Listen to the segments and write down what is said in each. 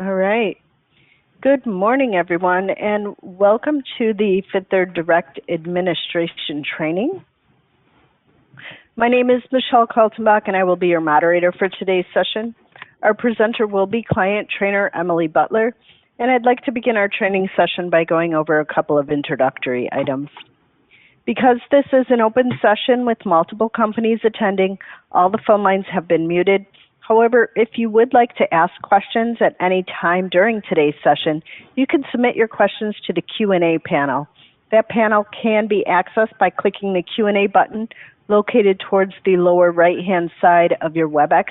All right. Good morning, everyone, and welcome to the Fifth Third Direct Administration Training. My name is Michelle Kaltenbach, and I will be your moderator for today's session. Our presenter will be client trainer Emily Butler, and I'd like to begin our training session by going over a couple of introductory items. Because this is an open session with multiple companies attending, all the phone lines have been muted. However, if you would like to ask questions at any time during today's session, you can submit your questions to the Q&A panel. That panel can be accessed by clicking the Q&A button located towards the lower right-hand side of your WebEx.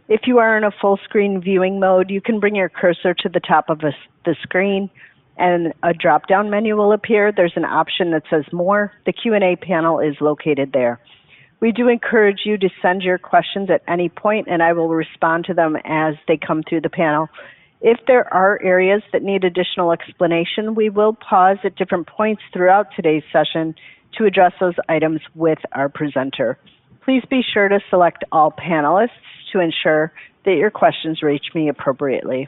If you are in a full screen viewing mode, you can bring your cursor to the top of the screen and a drop-down menu will appear. There's an option that says More. The Q&A panel is located there. We do encourage you to send your questions at any point, and I will respond to them as they come through the panel. If there are areas that need additional explanation, we will pause at different points throughout today's session to address those items with our presenter. Please be sure to select all panelists to ensure that your questions reach me appropriately.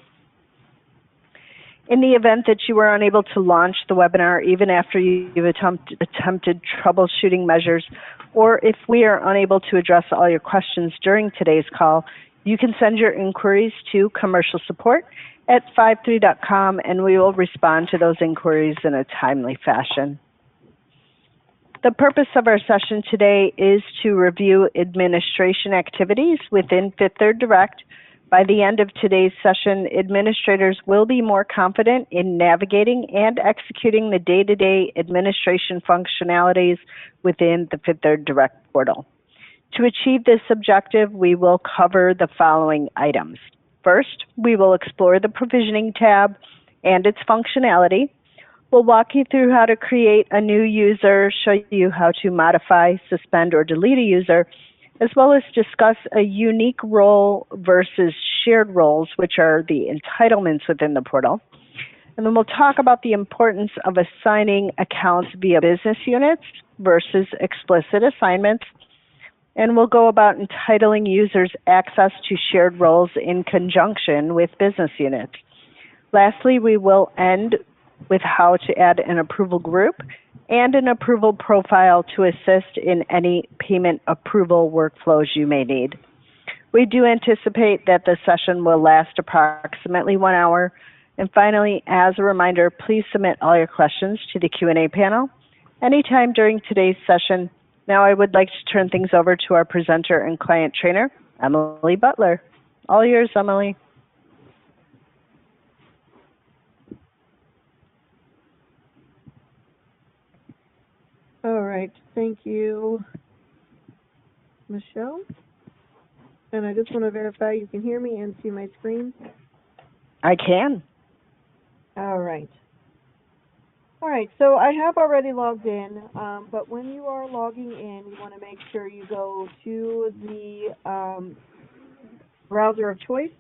In the event that you are unable to launch the webinar, even after you've attempted troubleshooting measures, or if we are unable to address all your questions during today's call, you can send your inquiries to commercial support at 53.com and we will respond to those inquiries in a timely fashion. The purpose of our session today is to review administration activities within Fifth Third Direct. By the end of today's session, administrators will be more confident in navigating and executing the day-to-day administration functionalities within the Fifth Third Direct portal. To achieve this objective, we will cover the following items. First, we will explore the Provisioning tab and its functionality. We'll walk you through how to create a new user, show you how to modify, suspend, or delete a user, as well as discuss a unique role versus shared roles, which are the entitlements within the portal. And then we'll talk about the importance of assigning accounts via business units versus explicit assignments. And we'll go about entitling users access to shared roles in conjunction with business units. Lastly, we will end with how to add an approval group and an approval profile to assist in any payment approval workflows you may need. We do anticipate that the session will last approximately 1 hour. And finally, as a reminder, please submit all your questions to the Q&A panel anytime during today's session. Now I would like to turn things over to our presenter and client trainer, Emily Butler. All yours, Emily. All right, thank you, Michelle. And I just want to verify you can hear me and see my screen. I can. All right. All right, so I have already logged in, but when you are logging in, you want to make sure you go to the browser of choice,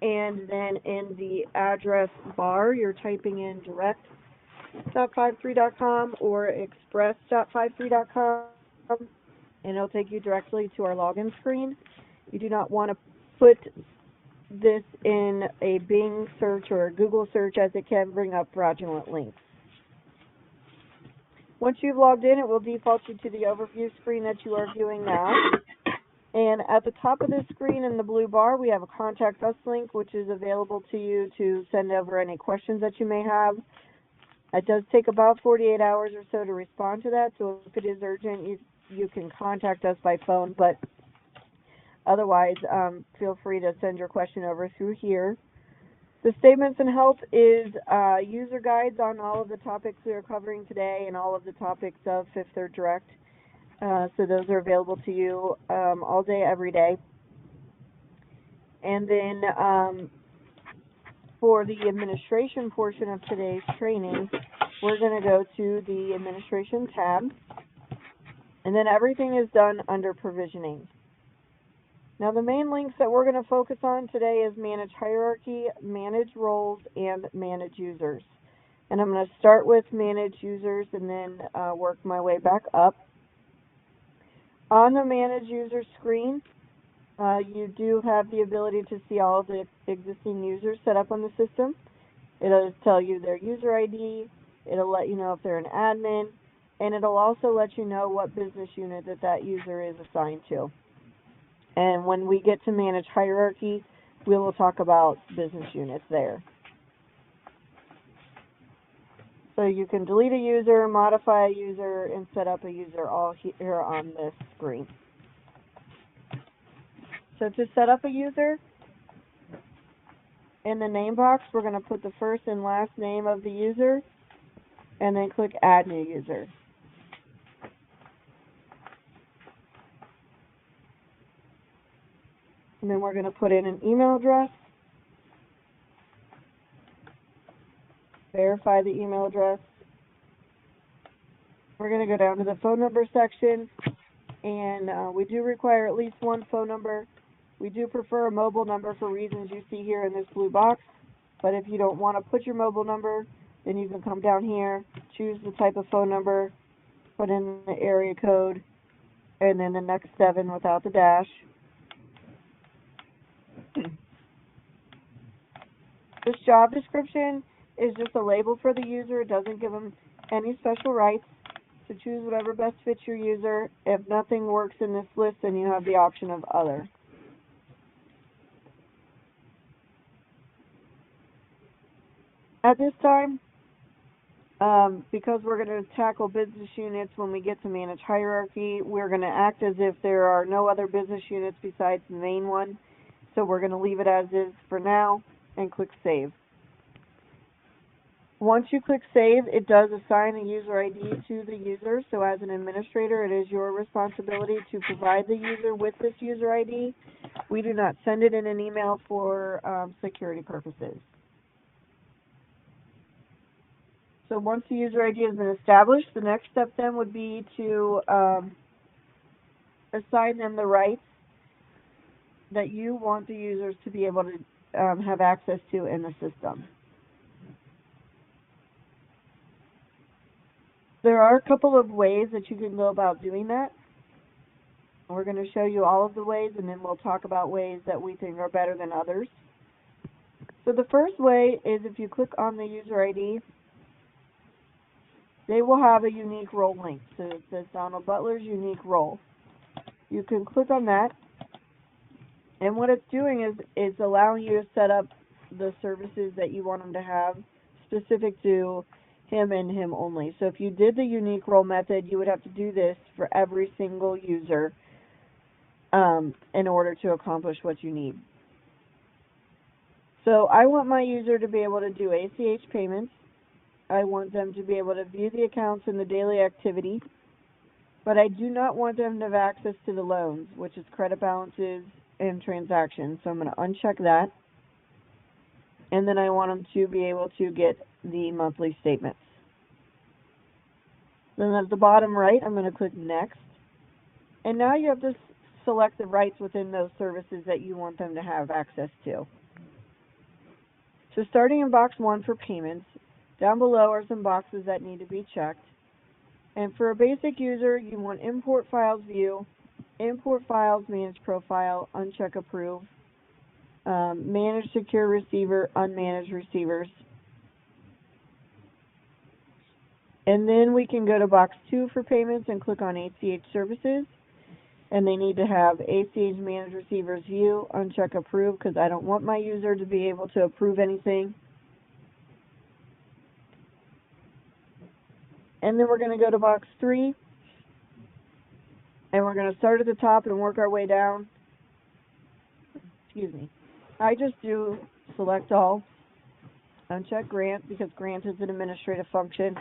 and then in the address bar, you're typing in direct.53.com or express.53.com, and it'll take you directly to our login screen. You do not want to put this in a Bing search or a Google search, as it can bring up fraudulent links. Once you've logged in, it will default you to the overview screen that you are viewing now. And at the top of the screen in the blue bar, we have a Contact Us link, which is available to you to send over any questions that you may have. It does take about 48 hours or so to respond to that, so if it is urgent, you can contact us by phone, but otherwise, feel free to send your question over through here. The Statements and Help is user guides on all of the topics we are covering today and all of the topics of Fifth Third Direct. So those are available to you all day, every day. And then for the administration portion of today's training, we're going to go to the Administration tab, and then everything is done under Provisioning. Now, the main links that we're going to focus on today is Manage Hierarchy, Manage Roles, and Manage Users. And I'm going to start with Manage Users and then work my way back up. On the Manage Users screen, You do have the ability to see all of the existing users set up on the system. It'll tell you their user ID, it'll let you know if they're an admin, and it'll also let you know what business unit that user is assigned to. And when we get to manage hierarchy, we will talk about business units there. So you can delete a user, modify a user, and set up a user all here on this screen. So to set up a user, in the name box, we're going to put the first and last name of the user, and then click Add New User. And then we're going to put in an email address, verify the email address. We're going to go down to the phone number section, and we do require at least one phone number. We do prefer a mobile number for reasons you see here in this blue box, but if you don't want to put your mobile number, then you can come down here, choose the type of phone number, put in the area code, and then the next 7 without the dash. This job description is just a label for the user. It doesn't give them any special rights. So choose whatever best fits your user. If nothing works in this list, then you have the option of other. At this time, because we're going to tackle business units when we get to manage hierarchy, we're going to act as if there are no other business units besides the main one. So we're going to leave it as is for now and click Save. Once you click Save, it does assign a user ID to the user. So as an administrator, it is your responsibility to provide the user with this user ID. We do not send it in an email for security purposes. So once the user ID has been established, the next step then would be to assign them the rights that you want the users to be able to have access to in the system. There are a couple of ways that you can go about doing that. We're going to show you all of the ways, and then we'll talk about ways that we think are better than others. So the first way is if you click on the user ID, they will have a unique role link. So it says Donald Butler's unique role. You can click on that, and what it's doing is it's allowing you to set up the services that you want them to have specific to him and him only. So if you did the unique role method, you would have to do this for every single user in order to accomplish what you need. So I want my user to be able to do ACH payments. I want them to be able to view the accounts in the daily activity, but I do not want them to have access to the loans, which is credit balances and transactions. So I'm going to uncheck that. And then I want them to be able to get the monthly statements. Then at the bottom right, I'm going to click Next. And now you have to select the rights within those services that you want them to have access to. So starting in box 1 for payments, down below are some boxes that need to be checked. And for a basic user, you want Import Files View, Import Files Manage Profile, Uncheck Approve, Manage Secure Receiver, Unmanage Receivers. And then we can go to box 2 for payments and click on ACH Services. And they need to have ACH Manage Receivers View, Uncheck Approve, because I don't want my user to be able to approve anything. And then we're going to go to box 3, and we're going to start at the top and work our way down. Excuse me. I just do Select All, uncheck Grant, because Grant is an administrative function,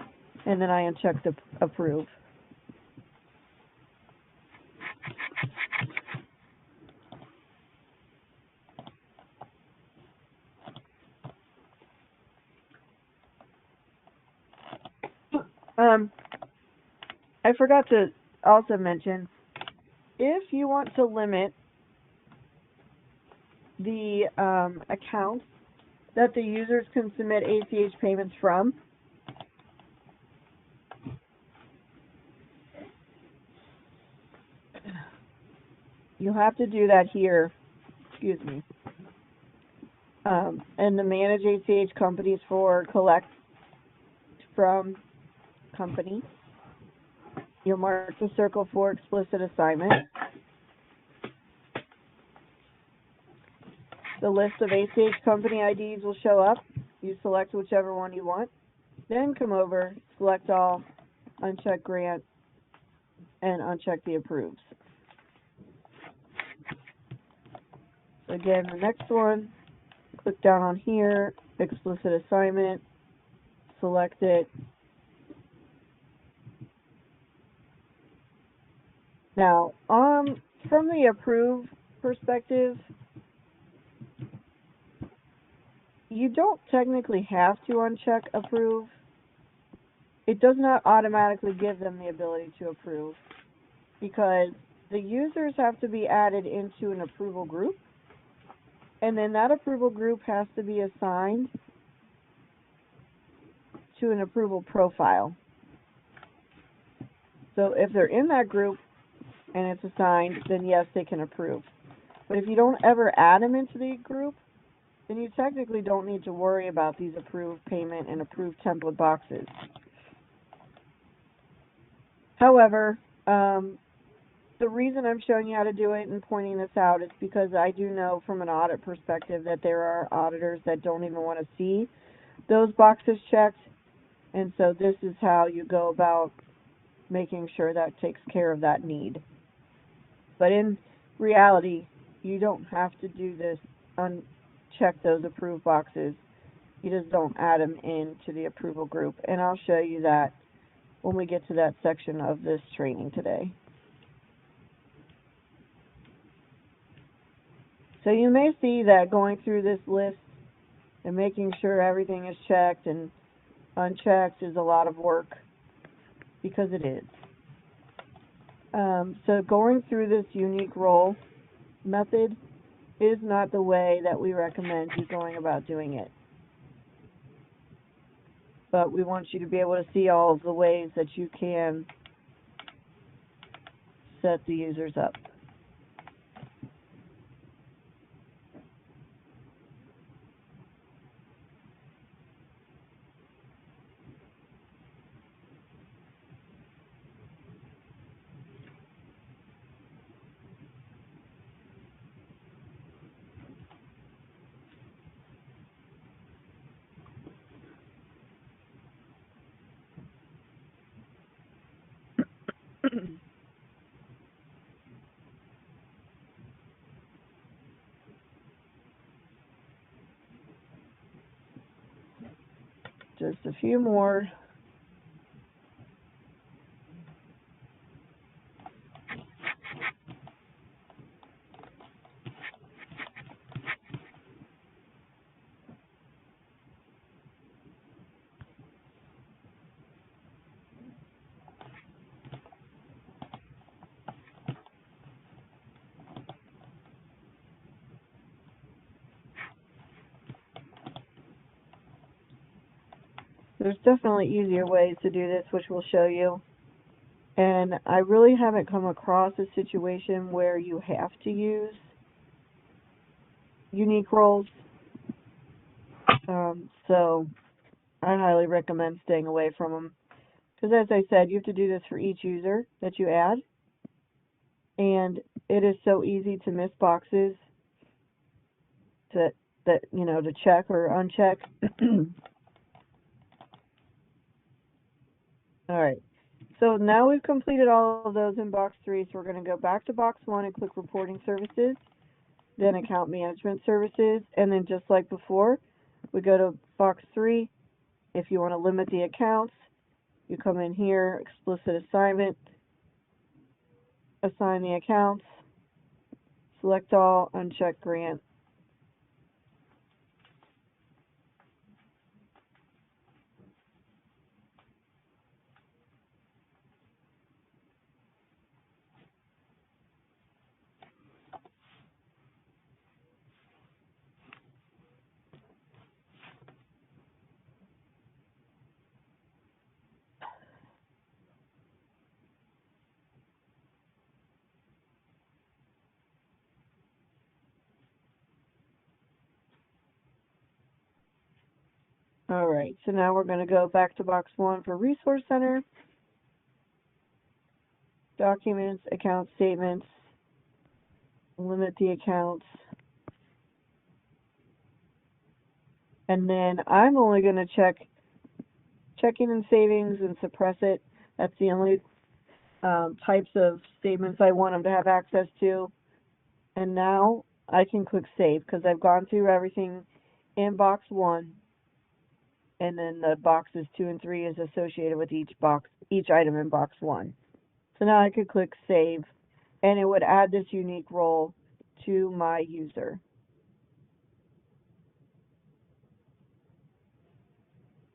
and then I uncheck the Approve. I forgot to also mention, if you want to limit the accounts that the users can submit ACH payments from, you'll have to do that here, excuse me, and the manage ACH companies for collect from company. You'll mark the circle for explicit assignment. The list of ACH company IDs will show up. You select whichever one you want. Then come over, select all, uncheck grant, and uncheck the approves. So again, the next one, click down on here, explicit assignment, select it. Now, from the approve perspective, you don't technically have to uncheck approve. It does not automatically give them the ability to approve because the users have to be added into an approval group, and then that approval group has to be assigned to an approval profile. So if they're in that group and it's assigned, then yes, they can approve. But if you don't ever add them into the group, then you technically don't need to worry about these approved payment and approved template boxes. However, the reason I'm showing you how to do it and pointing this out is because I do know from an audit perspective that there are auditors that don't even want to see those boxes checked, and so this is how you go about making sure that takes care of that need. But in reality, you don't have to do this, uncheck those approved boxes. You just don't add them into the approval group, and I'll show you that when we get to that section of this training today. So you may see that going through this list and making sure everything is checked and unchecked is a lot of work, because it is. So going through this unique role method is not the way that we recommend you going about doing it. But we want you to be able to see all of the ways that you can set the users up. Just a few more. There's definitely easier ways to do this, which we'll show you. And I really haven't come across a situation where you have to use unique roles. So I highly recommend staying away from them. Because as I said, you have to do this for each user that you add. And it is so easy to miss boxes to check or uncheck. All right, so now we've completed all of those in box 3, so we're going to go back to box 1 and click reporting services, then account management services, and then just like before, we go to box 3. If you want to limit the accounts, you come in here, explicit assignment, assign the accounts, select all, uncheck grant. All right, so now we're going to go back to box 1 for Resource Center. Documents, account statements, limit the accounts. And then I'm only going to check checking and savings and suppress it. That's the only types of statements I want them to have access to. And now I can click save because I've gone through everything in box 1, and then the boxes 2 and 3 is associated with each item in box 1. So now I could click save, and it would add this unique role to my user.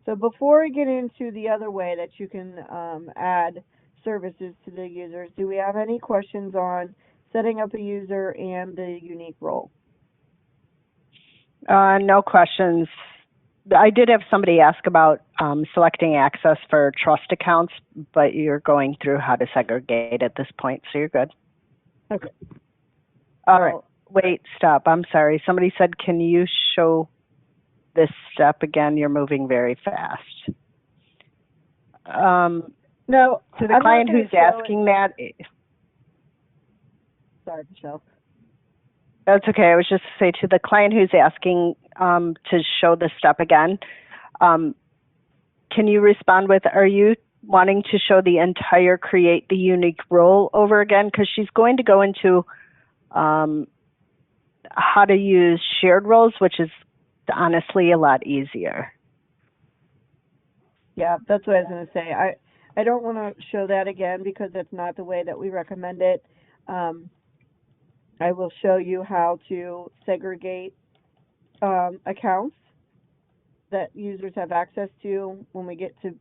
So before we get into the other way that you can add services to the users, do we have any questions on setting up a user and the unique role? No questions. I did have somebody ask about selecting access for trust accounts, but you're going through how to segregate at this point, so you're good. Okay. All right. Wait, stop. I'm sorry. Somebody said, can you show this step again? You're moving very fast. No. To the client who's asking that. Sorry, Michelle. That's okay. I was just to say to the client who's asking to show the step again, can you respond with, are you wanting to show the entire create the unique role over again? Because she's going to go into how to use shared roles, which is honestly a lot easier. Yeah, that's what I was going to say. I don't want to show that again because that's not the way that we recommend it. I will show you how to segregate accounts that users have access to when we get to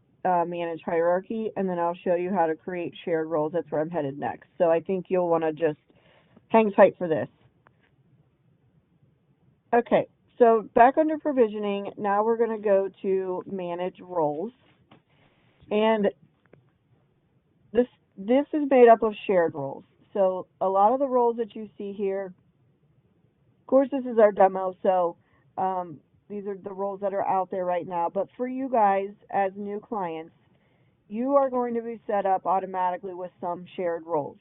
manage hierarchy, and then I'll show you how to create shared roles. That's where I'm headed next. So I think you'll want to just hang tight for this. Okay, so back under provisioning, now we're going to go to manage roles. And this is made up of shared roles. So a lot of the roles that you see here, of course this is our demo, so these are the roles that are out there right now. But for you guys as new clients, you are going to be set up automatically with some shared roles.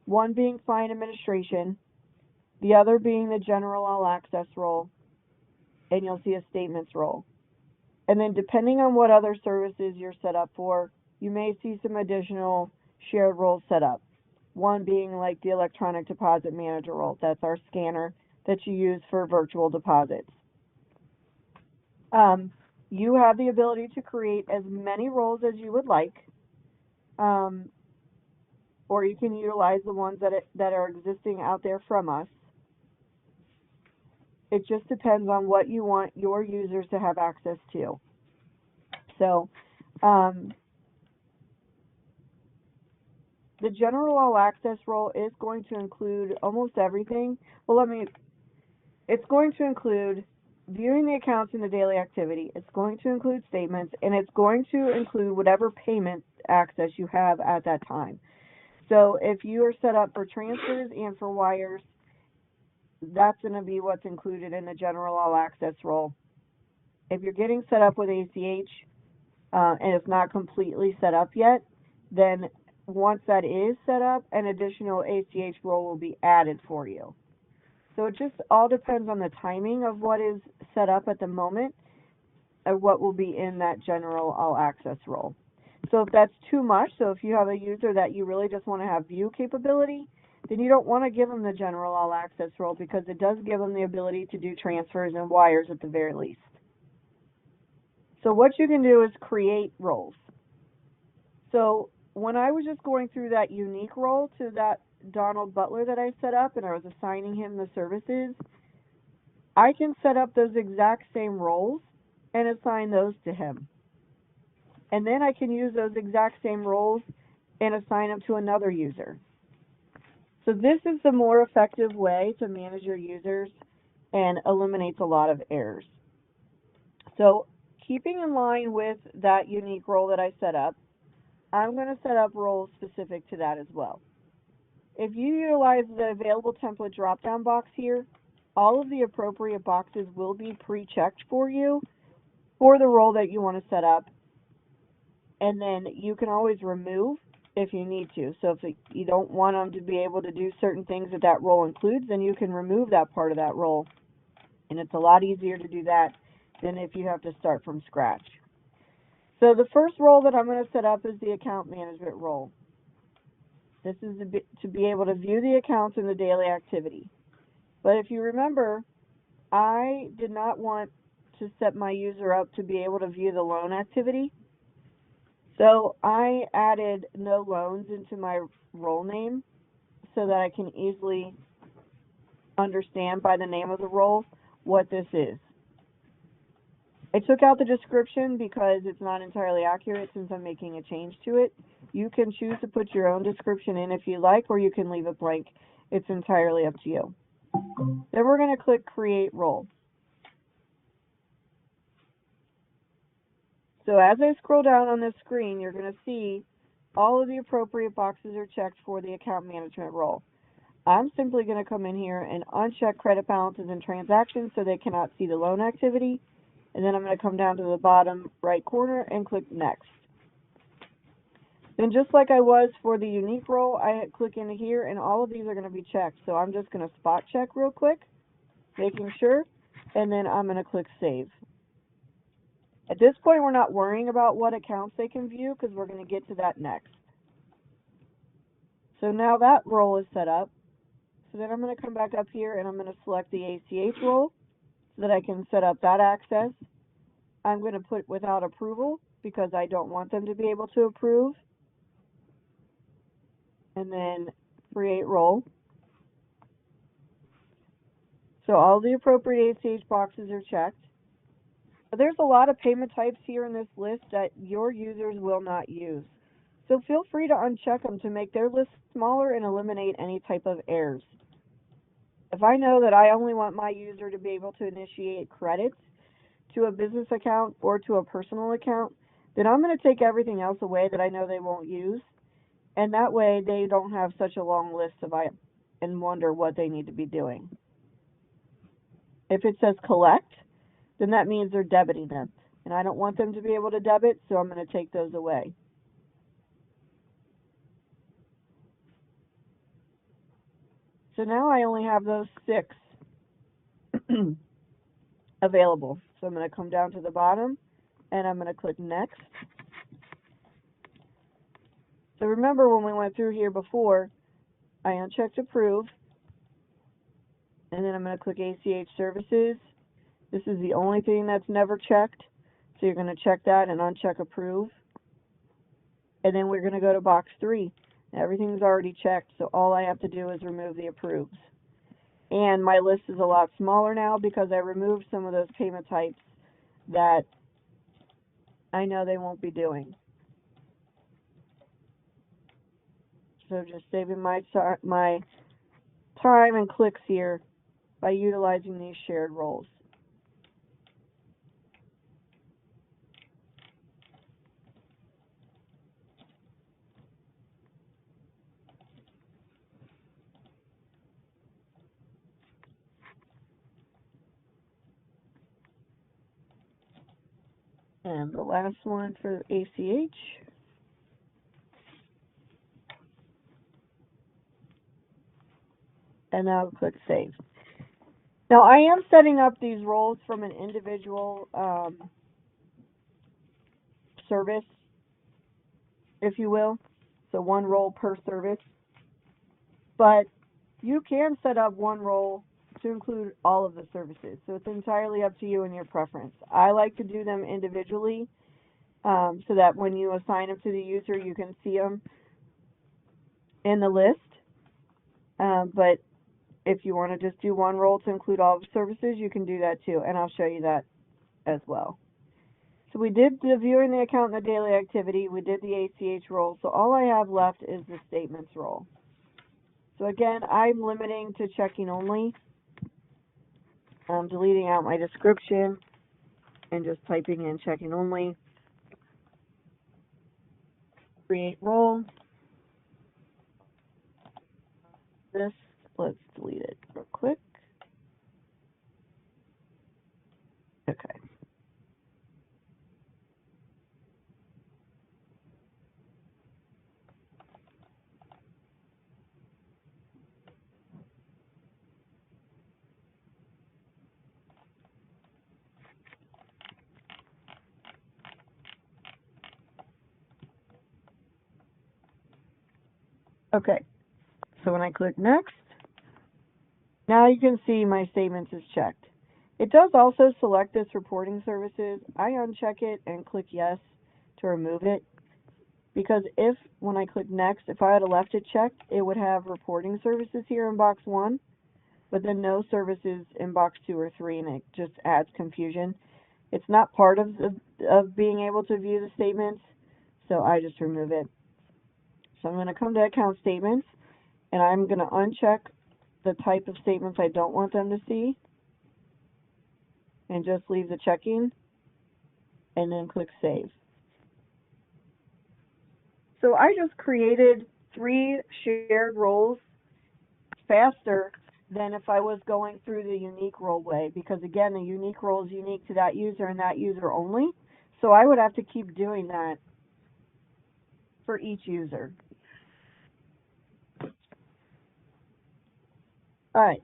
One being client administration, the other being the general all access role, and you'll see a statements role. And then depending on what other services you're set up for, you may see some additional shared roles set up. One being like the electronic deposit manager role. That's our scanner that you use for virtual deposits. You have the ability to create as many roles as you would like, or you can utilize the ones that are existing out there from us. It just depends on what you want your users to have access to. So, the general all access role is going to include almost everything. Well, it's going to include viewing the accounts in the daily activity. It's going to include statements, and it's going to include whatever payment access you have at that time. So if you are set up for transfers and for wires, that's going to be what's included in the general all access role. If you're getting set up with ACH and it's not completely set up yet, then once that is set up, an additional ACH role will be added for you. So it just all depends on the timing of what is set up at the moment and what will be in that general all access role. So if that's too much, so if you have a user that you really just want to have view capability, then you don't want to give them the general all access role because it does give them the ability to do transfers and wires at the very least. So what you can do is create roles. So when I was just going through that unique role to that Donald Butler that I set up and I was assigning him the services, I can set up those exact same roles and assign those to him. And then I can use those exact same roles and assign them to another user. So this is the more effective way to manage your users and eliminates a lot of errors. So keeping in line with that unique role that I set up, I'm going to set up roles specific to that as well. If you utilize the available template drop-down box here, all of the appropriate boxes will be pre-checked for you for the role that you want to set up. And then you can always remove if you need to. So if you don't want them to be able to do certain things that that role includes, then you can remove that part of that role. And it's a lot easier to do that than if you have to start from scratch. So the first role that I'm going to set up is the account management role. This is to be able to view the accounts in the daily activity. But if you remember, I did not want to set my user up to be able to view the loan activity. So I added no loans into my role name so that I can easily understand by the name of the role what this is. I took out the description because it's not entirely accurate since I'm making a change to it. You can choose to put your own description in if you like, or you can leave it blank. It's entirely up to you. Then we're going to click Create Role. So as I scroll down on this screen, you're going to see all of the appropriate boxes are checked for the account management role. I'm simply going to come in here and uncheck credit balances and transactions so they cannot see the loan activity. And then I'm going to come down to the bottom right corner and click Next. Then just like I was for the unique role, I click into here and all of these are going to be checked. So I'm just going to spot check real quick, making sure, and then I'm going to click Save. At this point, we're not worrying about what accounts they can view because we're going to get to that next. So now that role is set up. So then I'm going to come back up here and I'm going to select the ACH role so that I can set up that access. I'm going to put without approval because I don't want them to be able to approve. And then create role. So all the appropriate ACH boxes are checked. But there's a lot of payment types here in this list that your users will not use. So feel free to uncheck them to make their list smaller and eliminate any type of errors. If I know that I only want my user to be able to initiate credits to a business account or to a personal account, then I'm going to take everything else away that I know they won't use. And that way they don't have such a long list of items and wonder what they need to be doing. If it says collect, then that means they're debiting them. And I don't want them to be able to debit, so I'm going to take those away. So now I only have those 6 available. So I'm going to come down to the bottom and I'm going to click Next. So remember when we went through here before, I unchecked Approve, and then I'm going to click ACH Services. This is the only thing that's never checked. So you're going to check that and uncheck Approve. And then we're going to go to box 3. Everything's already checked, so all I have to do is remove the approves. And my list is a lot smaller now because I removed some of those payment types that I know they won't be doing. So just saving my time and clicks here by utilizing these shared roles. And the last one for ACH. And now click Save. Now I am setting up these roles from an individual service, if you will. So one role per service. But you can set up one role to include all of the services. So it's entirely up to you and your preference. I like to do them individually so that when you assign them to the user, you can see them in the list. But if you want to just do one role to include all the services, you can do that too, and I'll show you that as well. So we did the viewing the account and the daily activity. We did the ACH role. So all I have left is the statements role. So again, I'm limiting to checking only. I'm deleting out my description and just typing in checking only. Create role. Let's delete it real quick. Okay. Okay, so when I click next, now you can see my statements is checked. It does also select this reporting services. I uncheck it and click yes to remove it, because when I click next, if I had left it checked, it would have reporting services here in box 1, but then no services in box 2 or 3, and it just adds confusion. It's not part of being able to view the statements, so I just remove it. So I'm going to come to account statements, and I'm going to uncheck the type of statements I don't want them to see, and just leave the checking, and then click save. So I just created 3 shared roles faster than if I was going through the unique role way, because again, the unique role is unique to that user and that user only. So I would have to keep doing that for each user. All right.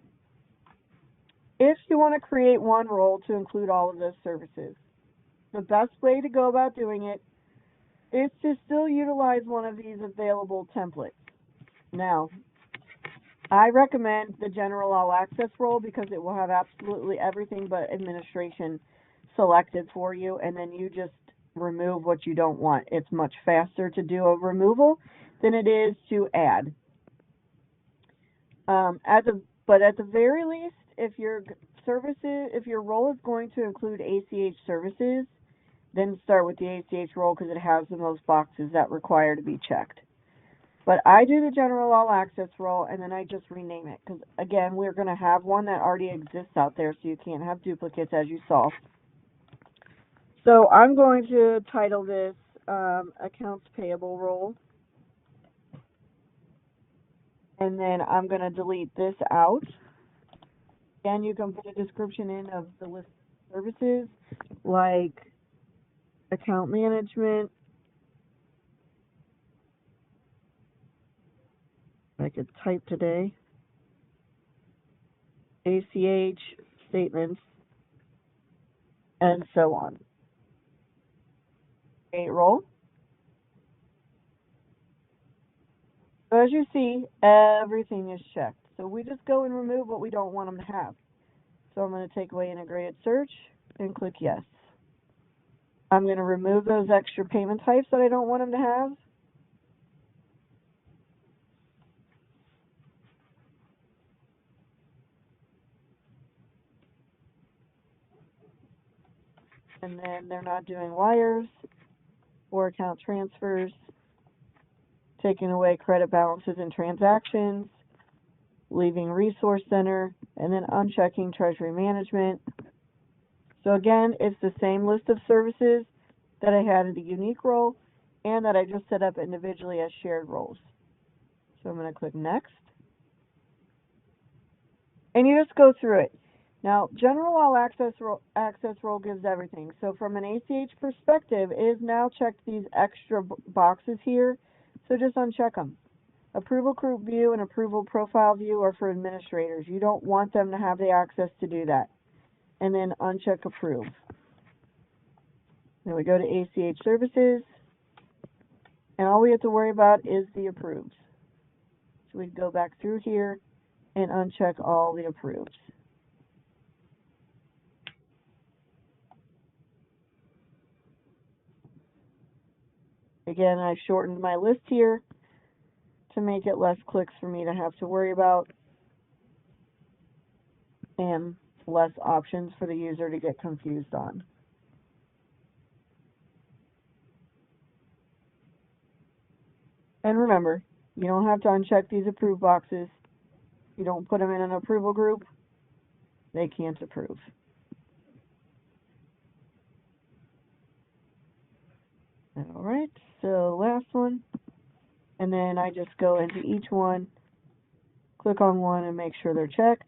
If you want to create one role to include all of those services, the best way to go about doing it is to still utilize one of these available templates. Now, I recommend the general all access role because it will have absolutely everything but administration selected for you, and then you just remove what you don't want. It's much faster to do a removal than it is to add. But at the very least, if your role is going to include ACH services, then start with the ACH role because it has the most boxes that require to be checked. But I do the general all access role, and then I just rename it because, again, we're going to have one that already exists out there, so you can't have duplicates, as you saw. So I'm going to title this accounts payable role, and then I'm going to delete this out. Again, you can put a description in of the list of services, like account management. I could type today. ACH statements, and so on. Create role. So as you see, everything is checked. So we just go and remove what we don't want them to have. So I'm going to take away integrated search and click yes. I'm going to remove those extra payment types that I don't want them to have. And then they're not doing wires or account transfers, taking away credit balances and transactions, leaving resource center, and then unchecking treasury management. So again, it's the same list of services that I had in the unique role and that I just set up individually as shared roles. So I'm going to click next. And you just go through it. Now, general all access role gives everything. So from an ACH perspective, it has now checked these extra boxes here. So just uncheck them. Approval group view and approval profile view are for administrators. You don't want them to have the access to do that. And then uncheck approve. Then we go to ACH services. And all we have to worry about is the approved. So we go back through here and uncheck all the approved. Again, I've shortened my list here to make it less clicks for me to have to worry about and less options for the user to get confused on. And remember, you don't have to uncheck these approve boxes. You don't put them in an approval group, they can't approve. All right, so last one. And then I just go into each one, click on one, and make sure they're checked.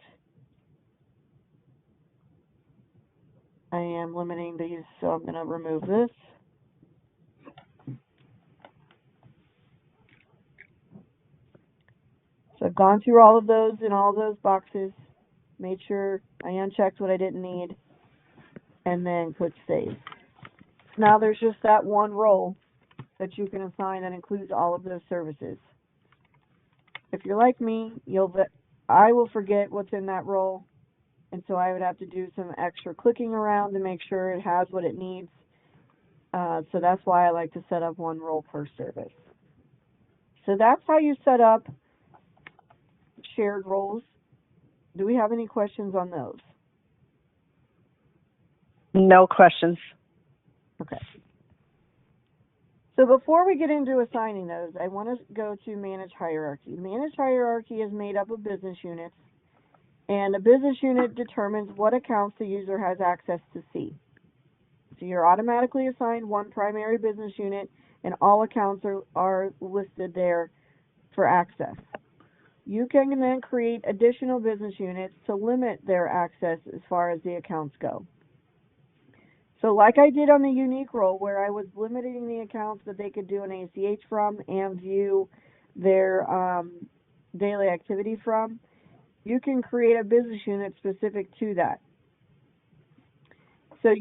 I am limiting these, so I'm going to remove this. So I've gone through all of those in all of those boxes, made sure I unchecked what I didn't need, and then click save. Now there's just that one role that you can assign that includes all of those services. if you're like me, I will forget what's in that role, and so I would have to do some extra clicking around to make sure it has what it needs. So that's why I like to set up one role per service. So that's how you set up shared roles. Do we have any questions on those? No questions. Okay. So before we get into assigning those, I want to go to Manage Hierarchy. Manage Hierarchy is made up of business units, and a business unit determines what accounts the user has access to see. So you're automatically assigned one primary business unit, and all accounts are listed there for access. You can then create additional business units to limit their access as far as the accounts go. So like I did on the unique role, where I was limiting the accounts that they could do an ACH from and view their daily activity from, you can create a business unit specific to that. So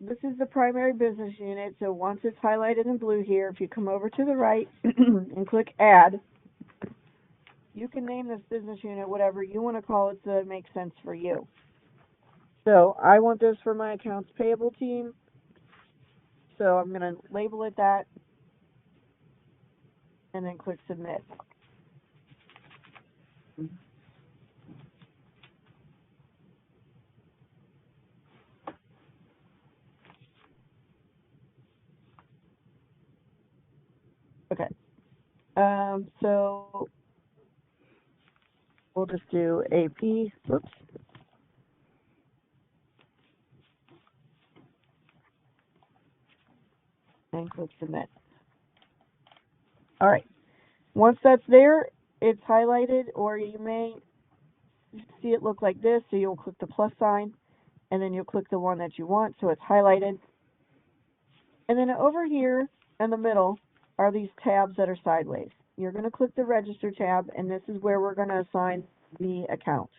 this is the primary business unit. So once it's highlighted in blue here, if you come over to the right and click Add, you can name this business unit whatever you want to call it so it makes sense for you. So I want this for my accounts payable team. So I'm going to label it that and then click Submit. Okay. So we'll just do AP. Whoops. And click Submit. All right. Once that's there, it's highlighted, or you may see it look like this. So you'll click the plus sign, and then you'll click the one that you want, so it's highlighted. And then over here in the middle are these tabs that are sideways. You're going to click the Register tab, and this is where we're going to assign the accounts.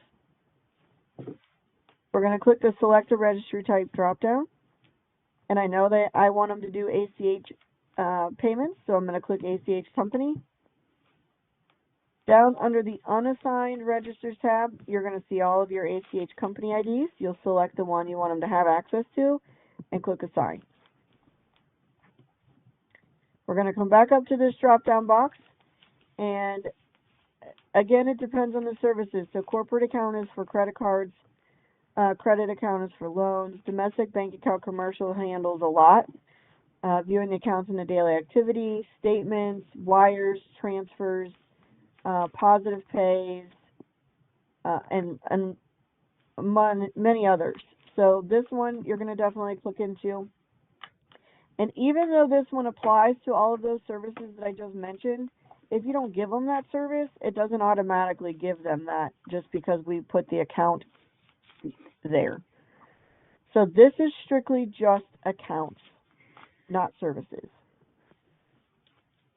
We're going to click the Select a Registry Type dropdown, and I know that I want them to do ACH payments, so I'm going to click ACH Company. Down under the Unassigned Registers tab, you're going to see all of your ACH company IDs. You'll select the one you want them to have access to and click Assign. We're going to come back up to this drop-down box, and again, it depends on the services. So corporate account is for credit cards, credit account is for loans, domestic bank account commercial handles a lot, viewing the accounts in the daily activity, statements, wires, transfers, positive pays, and many others. So this one you're going to definitely click into. And even though this one applies to all of those services that I just mentioned, if you don't give them that service, it doesn't automatically give them that just because we put the account there. So this is strictly just accounts, not services.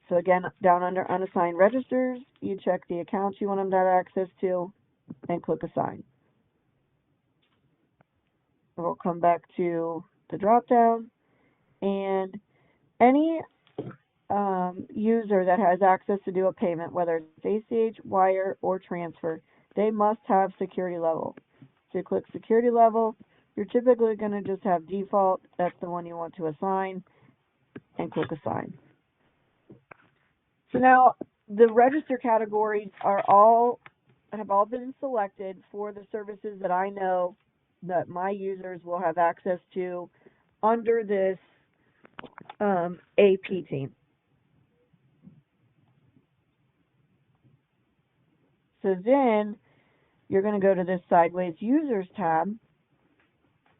So again, down under Unassigned Registers, you check the accounts you want them to have access to and click Assign. We'll come back to the drop-down, and any user that has access to do a payment, whether it's ACH, wire, or transfer, they must have security level. So you click security level, you're typically going to just have default, that's the one you want to assign, and click Assign. So now the register categories have all been selected for the services that I know that my users will have access to under this AP team. So then you're going to go to this Sideways Users tab.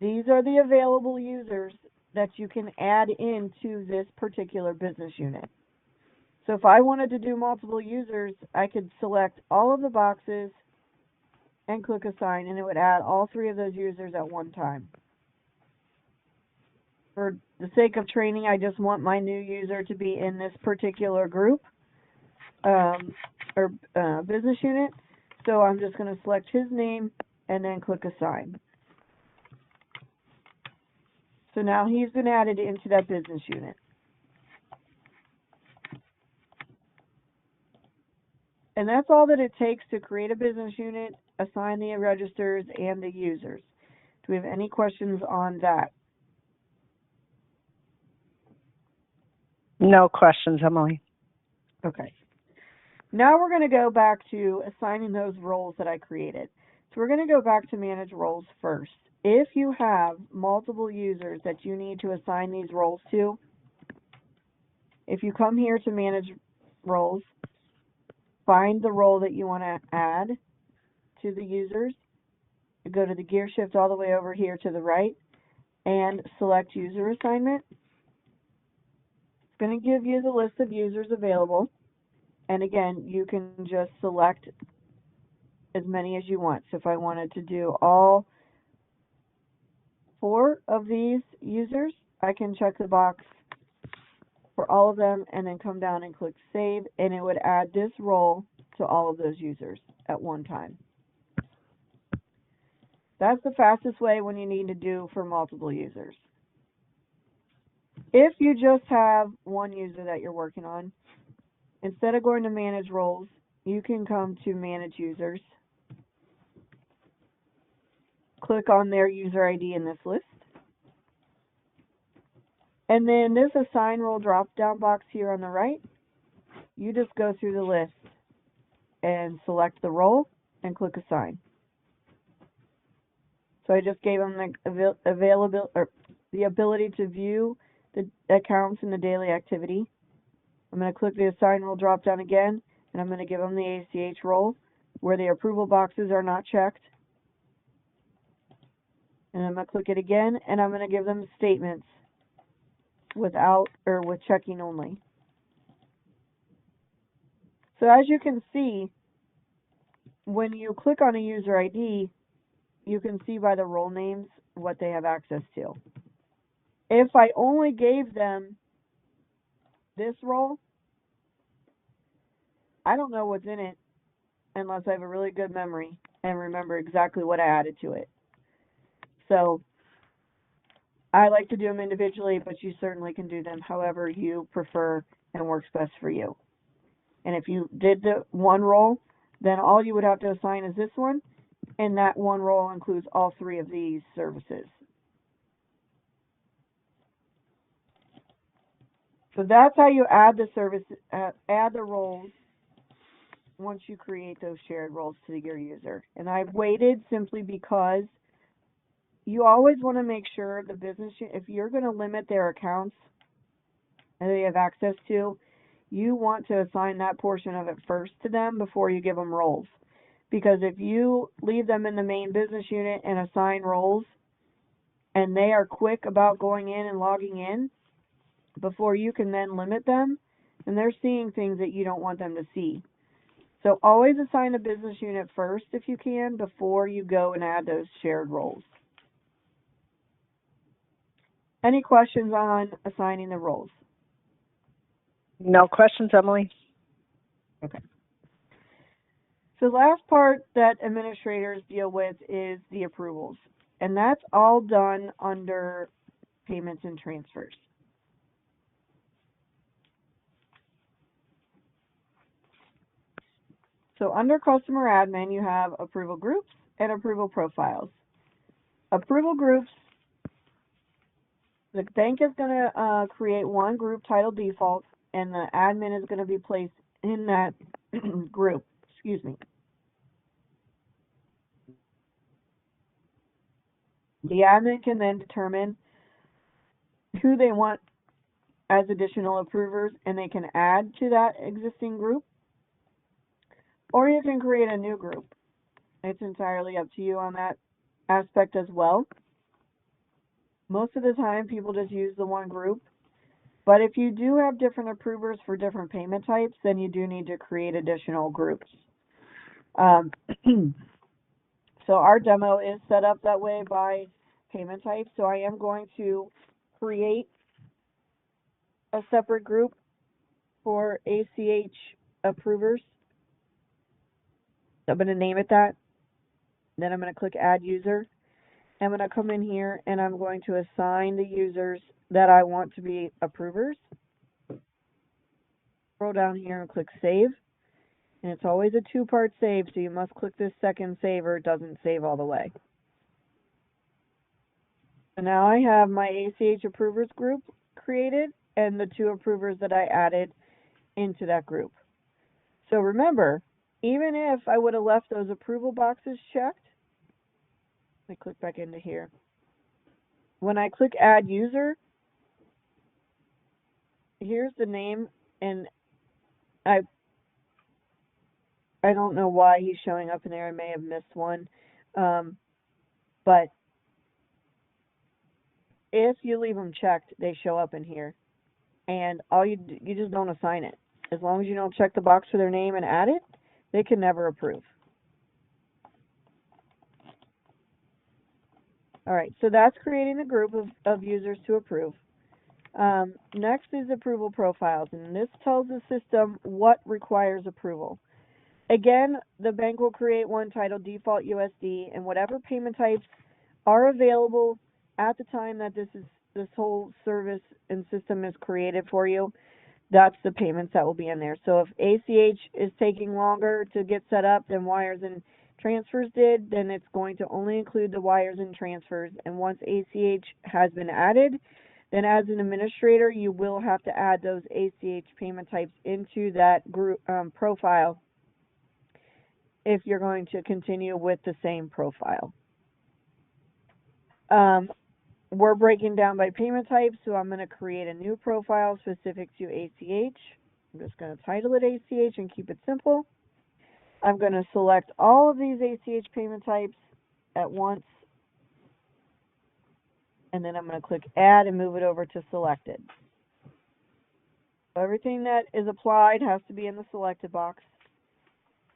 These are the available users that you can add into this particular business unit. So if I wanted to do multiple users, I could select all of the boxes and click Assign, and it would add all three of those users at one time. For the sake of training, I just want my new user to be in this particular group or business unit. So I'm just going to select his name and then click Assign. So now he's been added into that business unit. And that's all that it takes to create a business unit, assign the registers and the users. Do we have any questions on that? No questions, Emily. Okay. Now we're going to go back to assigning those roles that I created. So we're going to go back to manage roles first. If you have multiple users that you need to assign these roles to, if you come here to manage roles, find the role that you want to add to the users, go to the gear shift all the way over here to the right, and select user assignment. It's going to give you the list of users available. And again, you can just select as many as you want. So if I wanted to do all 4 of these users, I can check the box for all of them and then come down and click save, and it would add this role to all of those users at one time. That's the fastest way when you need to do for multiple users. If you just have one user that you're working on, instead of going to manage roles, you can come to manage users, click on their user ID in this list, and then this assign role drop down box here on the right, you just go through the list and select the role and click assign. So I just gave them the ability to view the accounts in the daily activity. I'm going to click the assign role drop down again, and I'm going to give them the ACH role where the approval boxes are not checked. And I'm going to click it again, and I'm going to give them statements with checking only. So as you can see, when you click on a user ID, you can see by the role names what they have access to. If I only gave them this role, I don't know what's in it unless I have a really good memory and remember exactly what I added to it. So I like to do them individually, but you certainly can do them however you prefer and works best for you. And if you did the one role, then all you would have to assign is this one, and that one role includes all 3 of these services. So that's how you add the roles once you create those shared roles to your user. And I've waited simply because you always want to make sure the business, if you're going to limit their accounts that they have access to, you want to assign that portion of it first to them before you give them roles. Because if you leave them in the main business unit and assign roles, and they are quick about going in and logging in, before you can then limit them, and they're seeing things that you don't want them to see. So always assign a business unit first if you can before you go and add those shared roles. Any questions on assigning the roles? No questions, Emily. Okay. So the last part that administrators deal with is the approvals, and that's all done under payments and transfers. So under customer admin, you have approval groups and approval profiles. Approval groups, the bank is going to create one group titled default, and the admin is going to be placed in that group. Excuse me. The admin can then determine who they want as additional approvers, and they can add to that existing group, or you can create a new group. It's entirely up to you on that aspect as well. Most of the time, people just use the one group, but if you do have different approvers for different payment types, then you do need to create additional groups. So our demo is set up that way by payment type, so I am going to create a separate group for ACH approvers. I'm going to name it that. Then I'm going to click Add User. I'm going to come in here and I'm going to assign the users that I want to be approvers. Scroll down here and click Save. And it's always a two-part save, so you must click this second save or it doesn't save all the way. So now I have my ACH approvers group created and the 2 approvers that I added into that group. So remember, even if I would have left those approval boxes checked, let me click back into here. When I click add user, here's the name, and I don't know why he's showing up in there. I may have missed one. But if you leave them checked, they show up in here. And all you just don't assign it. As long as you don't check the box for their name and add it, they can never approve. All right, so that's creating the group of users to approve. Next is approval profiles, and this tells the system what requires approval. Again, the bank will create one titled Default USD, and whatever payment types are available at the time that this whole service and system is created for you, that's the payments that will be in there. So if ACH is taking longer to get set up than wires and transfers did, then it's going to only include the wires and transfers. And once ACH has been added, then as an administrator, you will have to add those ACH payment types into that group profile if you're going to continue with the same profile. We're breaking down by payment type, so I'm going to create a new profile specific to ACH. I'm just going to title it ACH and keep it simple. I'm going to select all of these ACH payment types at once, and then I'm going to click add and move it over to selected. So everything that is applied has to be in the selected box.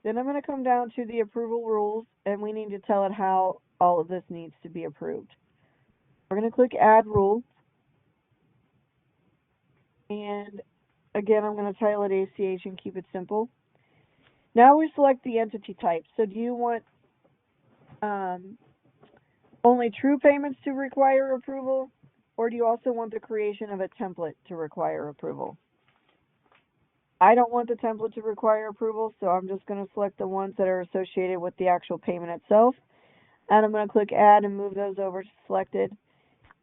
Then I'm going to come down to the approval rules, and we need to tell it how all of this needs to be approved. We're going to click add rule, and again I'm going to title it ACH and keep it simple. Now we select the entity type. So do you want only true payments to require approval, or do you also want the creation of a template to require approval? I don't want the template to require approval, so I'm just going to select the ones that are associated with the actual payment itself, and I'm going to click add and move those over to selected.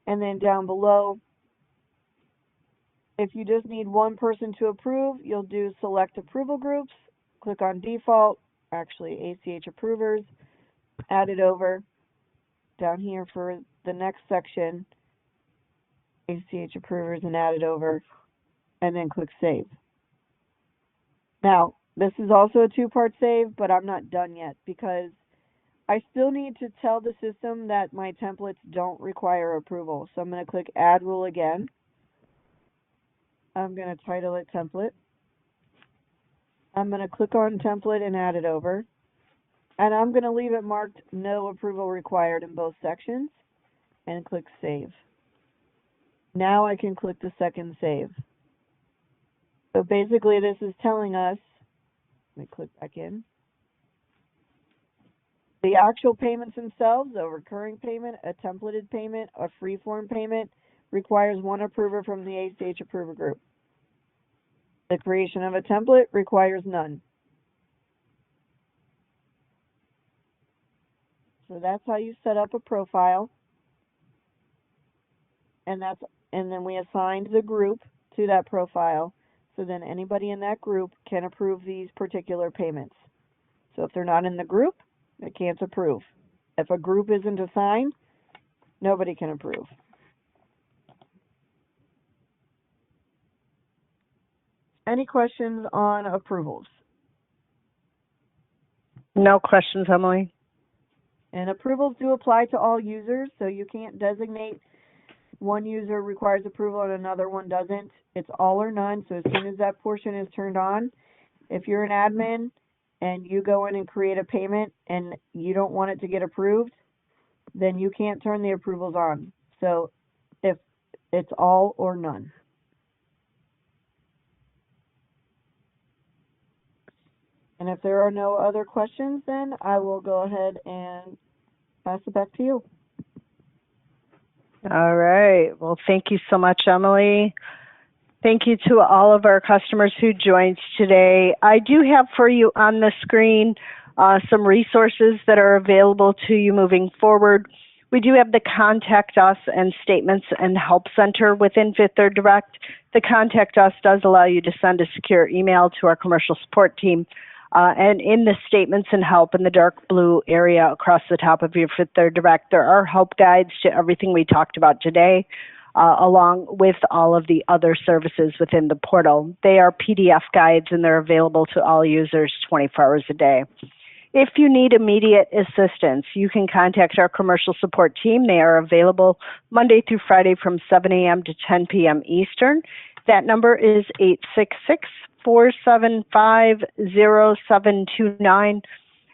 And then down below, if you just need one person to approve, you'll do select approval groups, click on default, actually ACH approvers, add it over. Down here for the next section, ACH approvers, and add it over, and then click save. Now, this is also a two-part save, but I'm not done yet because I still need to tell the system that my templates don't require approval. So I'm going to click add rule again. I'm going to title it template. I'm going to click on template and add it over. And I'm going to leave it marked no approval required in both sections and click save. Now I can click the second save. So basically this is telling us, let me click back in, the actual payments themselves, a recurring payment, a templated payment, a free-form payment, requires one approver from the ACH approver group. The creation of a template requires none. So that's how you set up a profile. And then we assigned the group to that profile, so then anybody in that group can approve these particular payments. So if they're not in the group, they can't approve. If a group isn't assigned, nobody can approve. Any questions on approvals? No questions, Emily. And approvals do apply to all users, so you can't designate one user requires approval and another one doesn't. It's all or none, so as soon as that portion is turned on, if you're an admin and you go in and create a payment and you don't want it to get approved, then you can't turn the approvals on. So if it's all or none. And if there are no other questions, then I will go ahead and pass it back to you. All right. Well, thank you so much, Emily. Thank you to all of our customers who joined today. I do have for you on the screen some resources that are available to you moving forward. We do have the Contact Us and Statements and Help Center within Fifth Third Direct. The Contact Us does allow you to send a secure email to our commercial support team. And in the Statements and Help in the dark blue area across the top of your Fifth Third Direct, there are help guides to everything we talked about today, along with all of the other services within the portal. They are PDF guides and they're available to all users 24 hours a day. If you need immediate assistance, you can contact our commercial support team. They are available Monday through Friday from 7 a.m. to 10 p.m. Eastern. That number is 866-475-0729.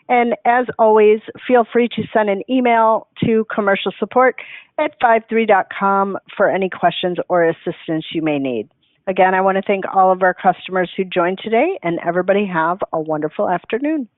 And as always, feel free to send an email to commercialsupport@fivethree.com for any questions or assistance you may need. Again, I want to thank all of our customers who joined today, and everybody have a wonderful afternoon.